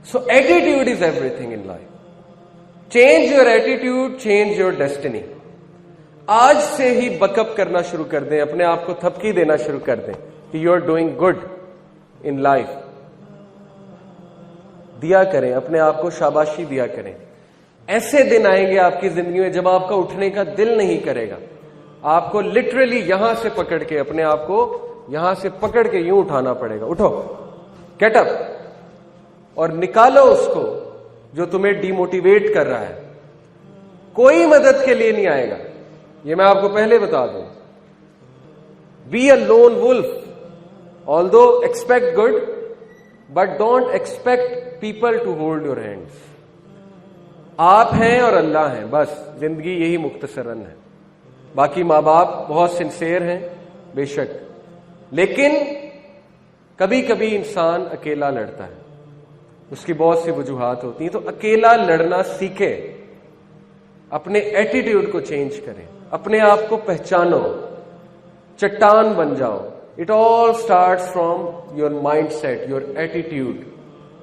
So attitude is everything in life. Change your attitude, change your destiny. آج سے ہی بک اپ کرنا شروع کر دیں, اپنے آپ کو تھپکی دینا شروع کر دیں کہ you are doing good in life. دیا کریں, اپنے آپ کو شاباشی دیا کریں. ایسے دن آئیں گے آپ کی زندگی میں جب آپ کا اٹھنے کا دل نہیں کرے گا. آپ کو لٹرلی یہاں سے پکڑ کے, اپنے آپ کو یہاں سے پکڑ کے یوں اٹھانا پڑے گا. اٹھو, گیٹ اپ, اور نکالو اس کو جو تمہیں ڈی موٹیویٹ کر رہا ہے. کوئی مدد کے لیے نہیں آئے گا, یہ میں آپ کو پہلے بتا دوں. Be a lone wolf, although expect good but don't expect people to hold your hands. آپ ہیں اور اللہ ہیں, بس زندگی یہی مختصراً ہے. باقی ماں باپ بہت سنسیئر ہیں بے شک, لیکن کبھی کبھی انسان اکیلا لڑتا ہے, اس کی بہت سی وجوہات ہوتی ہیں. تو اکیلا لڑنا سیکھے, اپنے ایٹیٹیوڈ کو چینج کریں, اپنے آپ کو پہچانو, چٹان بن جاؤ. It all starts from your mindset, your attitude.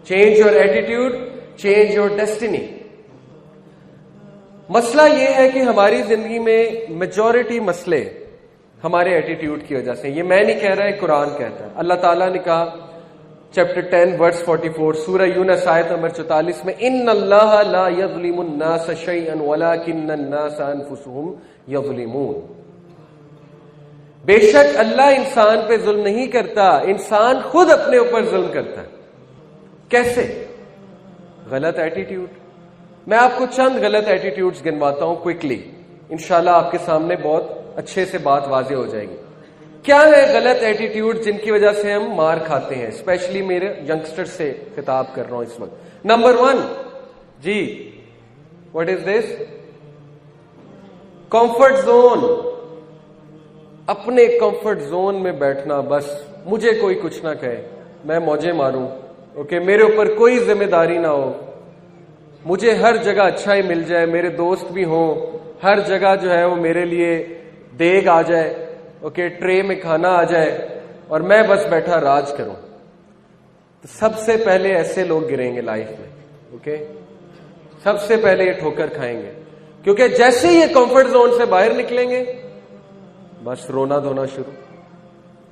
Change your attitude, change your destiny. مسئلہ یہ ہے کہ ہماری زندگی میں میجورٹی مسئلے ہمارے ایٹیٹیوڈ کی وجہ سے. یہ میں نہیں کہہ رہا, ہے قرآن کہتا ہے. اللہ تعالیٰ نے کہا چیپٹر 10 ورس 44 سورہ یونس آیت نمبر 44 میں, ان اللہ لا یظلم الناس شیئا ولکن الناس انفسهم یظلمون. بے شک اللہ انسان پہ ظلم نہیں کرتا, انسان خود اپنے اوپر ظلم کرتا ہے. کیسے؟ غلط ایٹیٹیوڈ. میں آپ کو چند غلط ایٹیٹیوڈز گنواتا ہوں کوئکلی, انشاءاللہ آپ کے سامنے بہت اچھے سے بات واضح ہو جائے گی. کیا ہے غلط ایٹیٹیوڈ جن کی وجہ سے ہم مار کھاتے ہیں؟ اسپیشلی میرے ینگسٹر سے خطاب کر رہا ہوں اس وقت. نمبر 1, جی what is this? Comfort zone. اپنے کمفرٹ زون میں بیٹھنا, بس مجھے کوئی کچھ نہ کہے, میں موجیں ماروں, اوکے, میرے اوپر کوئی ذمہ داری نہ ہو, مجھے ہر جگہ اچھا ہی مل جائے, میرے دوست بھی ہوں, ہر جگہ جو ہے وہ میرے لیے دیگ آ جائے, اوکے, ٹرے میں کھانا آ جائے, اور میں بس بیٹھا راج کروں. تو سب سے پہلے ایسے لوگ گریں گے لائف میں, اوکے, سب سے پہلے یہ ٹھوکر کھائیں گے. کیونکہ جیسے ہی یہ کمفرٹ زون سے باہر نکلیں گے بس رونا دھونا شروع.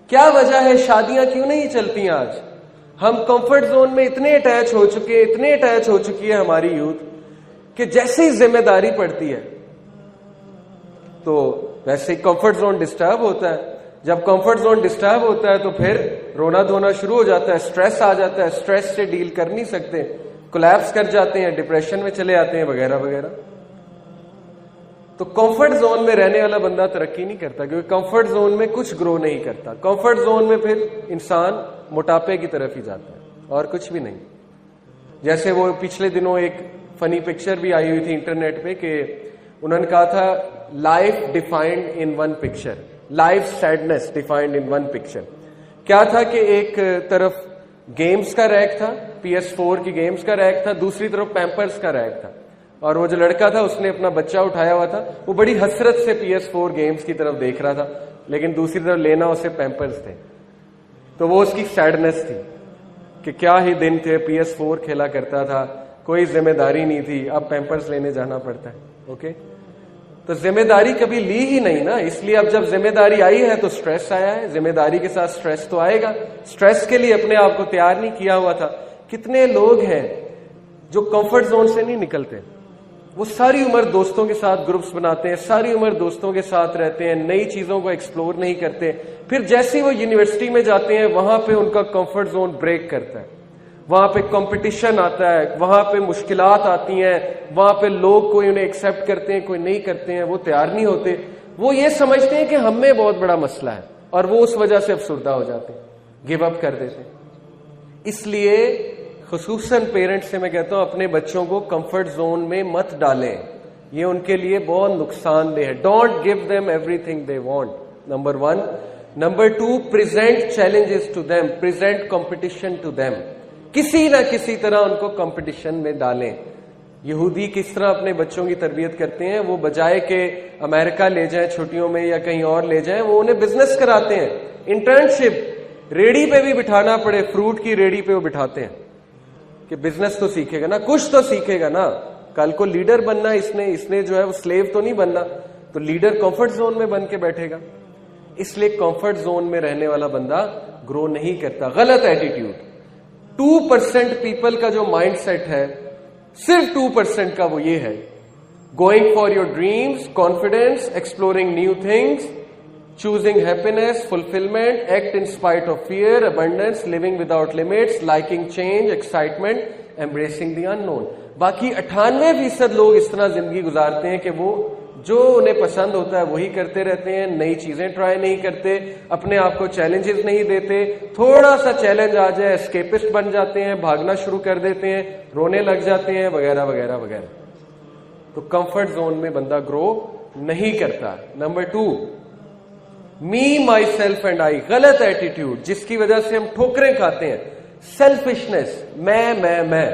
کیا وجہ ہے شادیاں کیوں نہیں چلتی آج؟ ہم کمفرٹ زون میں اتنے اٹیچ ہو چکے, اتنے اٹیچ ہو چکی ہے ہماری یوتھ کہ جیسے ہی ذمہ داری پڑتی ہے تو ویسے ہی کمفرٹ زون ڈسٹرب ہوتا ہے. جب کمفرٹ زون ڈسٹرب ہوتا ہے تو پھر رونا دھونا شروع ہو جاتا ہے, اسٹریس آ جاتا ہے, اسٹریس سے ڈیل کر نہیں سکتے, کولیپس کر جاتے ہیں, ڈپریشن میں چلے آتے ہیں وغیرہ وغیرہ. تو کمفرٹ زون میں رہنے والا بندہ ترقی نہیں کرتا, کیونکہ کمفرٹ زون میں کچھ گرو نہیں کرتا. کمفرٹ زون میں پھر انسان موٹاپے کی طرف ہی جاتا ہے اور کچھ بھی نہیں. جیسے وہ پچھلے دنوں ایک فنی پکچر بھی آئی ہوئی تھی انٹرنیٹ پہ کہ انہوں نے کہا تھا life defined in one picture, life sadness defined in one picture. کیا تھا کہ ایک طرف گیمز کا ریک تھا, PS4 کی گیمز کا ریک تھا, دوسری طرف پیمپرز کا ریک تھا, اور وہ جو لڑکا تھا اس نے اپنا بچہ اٹھایا ہوا تھا, وہ بڑی حسرت سے PS4 گیمز کی طرف دیکھ رہا تھا, لیکن دوسری طرف لینا اسے پیمپرز تھے. تو وہ اس کی سیڈنس تھی کہ کیا ہی دن تھے, PS4 کھیلا کرتا تھا, کوئی ذمہ داری نہیں تھی, اب پیمپرز لینے جانا پڑتا ہے. اوکے, تو ذمہ داری کبھی لی ہی نہیں نا, اس لیے اب جب ذمہ داری آئی ہے تو سٹریس آیا ہے. ذمہ داری کے ساتھ سٹریس تو آئے گا, سٹریس کے لیے اپنے آپ کو تیار نہیں کیا ہوا تھا. کتنے لوگ ہیں جو کمفرٹ زون سے نہیں نکلتے, وہ ساری عمر دوستوں کے ساتھ گروپس بناتے ہیں, ساری عمر دوستوں کے ساتھ رہتے ہیں, نئی چیزوں کو ایکسپلور نہیں کرتے, پھر جیسے ہی وہ یونیورسٹی میں جاتے ہیں وہاں پہ ان کا کمفرٹ زون بریک کرتا ہے, وہاں پہ کمپٹیشن آتا ہے, وہاں پہ مشکلات آتی ہیں, وہاں پہ لوگ کوئی انہیں ایکسیپٹ کرتے ہیں, کوئی نہیں کرتے ہیں, وہ تیار نہیں ہوتے, وہ یہ سمجھتے ہیں کہ ہم میں بہت بڑا مسئلہ ہے, اور وہ اس وجہ سے افسردہ ہو جاتے ہیں, گیو اپ کر دیتے ہیں. اس لیے خصوصاً پیرنٹس سے میں کہتا ہوں اپنے بچوں کو کمفرٹ زون میں مت ڈالیں, یہ ان کے لیے بہت نقصان دہ ہے. Don't give them everything they want, number 1. Number 2, present challenges to them, present competition to them. کسی نہ کسی طرح ان کو کمپٹیشن میں ڈالیں. یہودی کس طرح اپنے بچوں کی تربیت کرتے ہیں, وہ بجائے کہ امریکہ لے جائیں چھٹیوں میں یا کہیں اور لے جائیں, وہ انہیں بزنس کراتے ہیں, انٹرنشپ, ریڑھی پہ بھی بٹھانا پڑے, فروٹ کی ریڑھی پہ وہ بٹھاتے ہیں کہ بزنس تو سیکھے گا نا, کچھ تو سیکھے گا نا, کل کو لیڈر بننا اس نے جو ہے وہ سلیو تو نہیں بننا, تو لیڈر کمفرٹ زون میں بن کے بیٹھے گا. اس لیے کمفرٹ زون میں رہنے والا بندہ گرو نہیں کرتا. غلط ایٹیٹیوڈ. 2% پیپل کا جو مائنڈ سیٹ ہے, صرف 2% کا وہ یہ ہے, going for your dreams, confidence, exploring new things, choosing happiness, fulfillment, act in spite of fear, abundance, living without limits, liking change, excitement, embracing the unknown. باقی 98% لوگ اس طرح زندگی گزارتے ہیں کہ وہ جو انہیں پسند ہوتا ہے وہی کرتے رہتے ہیں, نئی چیزیں ٹرائی نہیں کرتے, اپنے آپ کو چیلنجز نہیں دیتے, تھوڑا سا چیلنج آ جائے اسکیپسٹ بن جاتے ہیں, بھاگنا شروع کر دیتے ہیں, رونے لگ جاتے ہیں, وغیرہ وغیرہ وغیرہ. تو کمفرٹ زون میں بندہ گرو نہیں کرتا. Number 2, me, my self and I. غلط ایٹیٹیوڈ جس کی وجہ سے ہم ٹھوکریں کھاتے ہیں. سیلفشنس, میں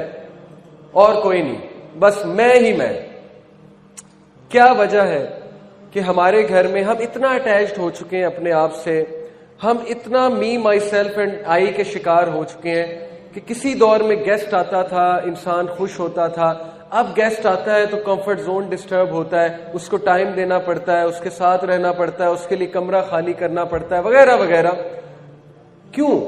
اور کوئی نہیں, بس میں ہی میں. کیا وجہ ہے کہ ہمارے گھر میں ہم اتنا اٹیچڈ ہو چکے ہیں اپنے آپ سے, ہم اتنا می, مائی سیلف اینڈ آئی کے شکار ہو چکے ہیں کہ کسی دور میں گیسٹ آتا تھا انسان خوش ہوتا تھا, اب گیسٹ آتا ہے تو کمفرٹ زون ڈسٹرب ہوتا ہے, اس کو ٹائم دینا پڑتا ہے, اس کے ساتھ رہنا پڑتا ہے, اس کے لیے کمرہ خالی کرنا پڑتا ہے, وغیرہ وغیرہ. کیوں؟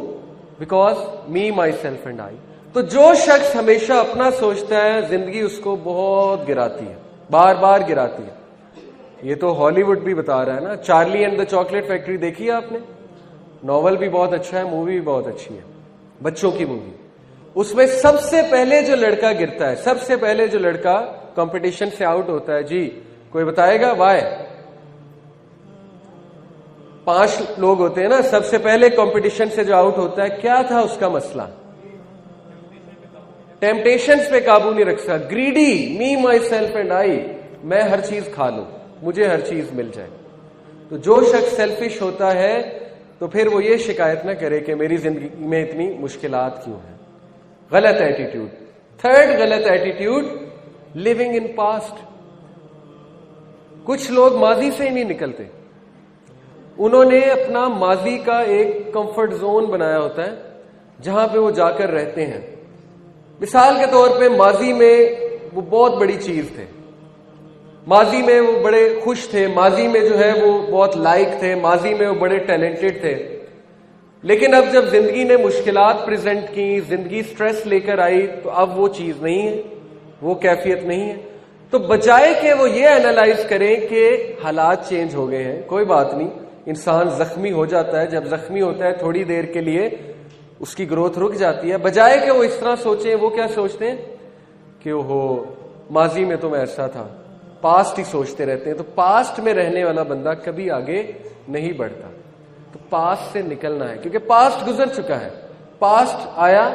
Because me, my self and I. تو جو شخص ہمیشہ اپنا سوچتا ہے زندگی اس کو بہت گراتی ہے, بار بار گراتی ہے. یہ تو ہالی ووڈ بھی بتا رہا ہے نا, Charlie and the chocolate factory دیکھی ہے آپ نے؟ ناول بھی بہت اچھا ہے, مووی بھی بہت اچھی ہے, بچوں کی مووی. اس میں سب سے پہلے جو لڑکا گرتا ہے, سب سے پہلے جو لڑکا کمپٹیشن سے آؤٹ ہوتا ہے, جی کوئی بتائے گا وائے؟ 5 لوگ ہوتے ہیں نا, سب سے پہلے کمپٹیشن سے جو آؤٹ ہوتا ہے, کیا تھا اس کا مسئلہ؟ ٹیمپٹیشنز پہ قابو نہیں رکھ سکتا. Greedy, me, my self and I, میں ہر چیز کھا لوں, مجھے ہر چیز مل جائے. تو جو شخص سیلفش ہوتا ہے تو پھر وہ یہ شکایت نہ کرے کہ میری زندگی میں اتنی مشکلات کیوں ہیں. غلط ایٹیٹیوڈ. 3rd غلط ایٹیٹیوڈ, لیونگ ان پاسٹ. کچھ لوگ ماضی سے ہی نہیں نکلتے. انہوں نے اپنا ماضی کا ایک کمفرٹ زون بنایا ہوتا ہے جہاں پہ وہ جا کر رہتے ہیں. مثال کے طور پہ ماضی میں وہ بہت بڑی چیز تھے, ماضی میں وہ بڑے خوش تھے, ماضی میں جو ہے وہ بہت لائق تھے, ماضی میں وہ بڑے ٹیلنٹڈ تھے. لیکن اب جب زندگی نے مشکلات پریزنٹ کی, زندگی سٹریس لے کر آئی, تو اب وہ چیز نہیں ہے, وہ کیفیت نہیں ہے. تو بجائے کہ وہ یہ انالائز کریں کہ حالات چینج ہو گئے ہیں, کوئی بات نہیں, انسان زخمی ہو جاتا ہے, جب زخمی ہوتا ہے تھوڑی دیر کے لیے اس کی گروتھ رک جاتی ہے, بجائے کہ وہ اس طرح سوچیں, وہ کیا سوچتے ہیں کہ اوہو ماضی میں تو میں ایسا تھا, پاسٹ ہی سوچتے رہتے ہیں. تو پاسٹ میں رہنے والا بندہ کبھی آگے نہیں بڑھتا. تو پاسٹ سے نکلنا ہے, کیونکہ پاسٹ گزر چکا ہے. پاسٹ آیا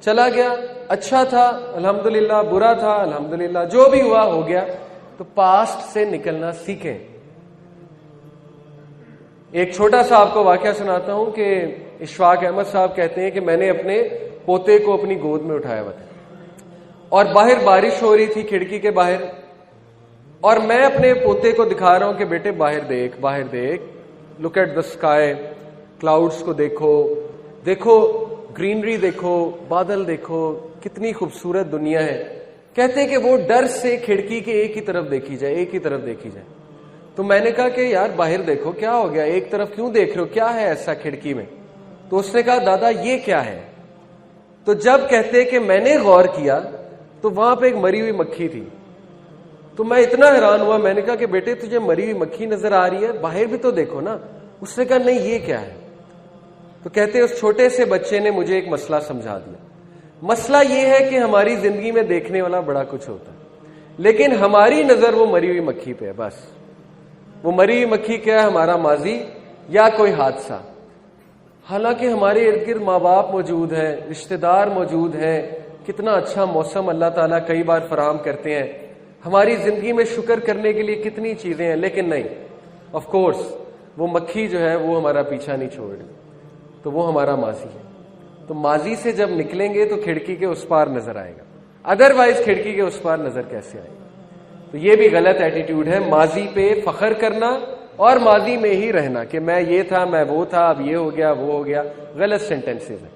چلا گیا, اچھا تھا الحمدللہ, برا تھا الحمدللہ, جو بھی ہوا ہو گیا. تو پاسٹ سے نکلنا سیکھیں. ایک چھوٹا سا آپ کو واقعہ سناتا ہوں کہ اشفاق احمد صاحب کہتے ہیں کہ میں نے اپنے پوتے کو اپنی گود میں اٹھایا ہوا تھا, اور باہر بارش ہو رہی تھی کھڑکی کے باہر, اور میں اپنے پوتے کو دکھا رہا ہوں کہ بیٹے باہر دیکھ, باہر دیکھ, look at the sky, clouds کو دیکھو, دیکھو گرینری دیکھو, بادل دیکھو, کتنی خوبصورت دنیا ہے. کہتے ہیں کہ وہ ڈر سے کھڑکی کے ایک ہی طرف دیکھی جائے, ایک ہی طرف دیکھی جائے. تو میں نے کہا کہ یار باہر دیکھو, کیا ہو گیا, ایک طرف کیوں دیکھ رہے ہو, کیا ہے ایسا کھڑکی میں؟ تو اس نے کہا دادا یہ کیا ہے. تو جب کہتے کہ میں نے غور کیا تو وہاں پہ ایک مری ہوئی مکھی تھی. تو میں اتنا حیران ہوا, میں نے کہا کہ بیٹے تجھے مری ہوئی مکھی نظر آ رہی ہے, باہر بھی تو دیکھو نا. اس نے کہا نہیں یہ کیا ہے. تو کہتے اس چھوٹے سے بچے نے مجھے ایک مسئلہ سمجھا دیا. مسئلہ یہ ہے کہ ہماری زندگی میں دیکھنے والا بڑا کچھ ہوتا ہے, لیکن ہماری نظر وہ مری ہوئی مکھی پہ ہے. بس وہ مری ہوئی مکھی کیا ہے, ہمارا ماضی یا کوئی حادثہ. حالانکہ ہمارے ارد گرد ماں باپ موجود ہیں, رشتہ دار موجود ہیں, کتنا اچھا موسم اللہ تعالیٰ کئی بار فراہم کرتے ہیں, ہماری زندگی میں شکر کرنے کے لیے کتنی چیزیں ہیں. لیکن نہیں, آف کورس وہ مکھی جو ہے وہ ہمارا پیچھا نہیں چھوڑ رہی, تو وہ ہمارا ماضی ہے. تو ماضی سے جب نکلیں گے تو کھڑکی کے اس پار نظر آئے گا, ادروائز کھڑکی کے اس پار نظر کیسے آئے گا. تو یہ بھی غلط ایٹیٹیوڈ ہے, ماضی پہ فخر کرنا اور ماضی میں ہی رہنا کہ میں یہ تھا, میں وہ تھا, اب یہ ہو گیا, وہ ہو گیا. غلط سینٹینسز ہیں.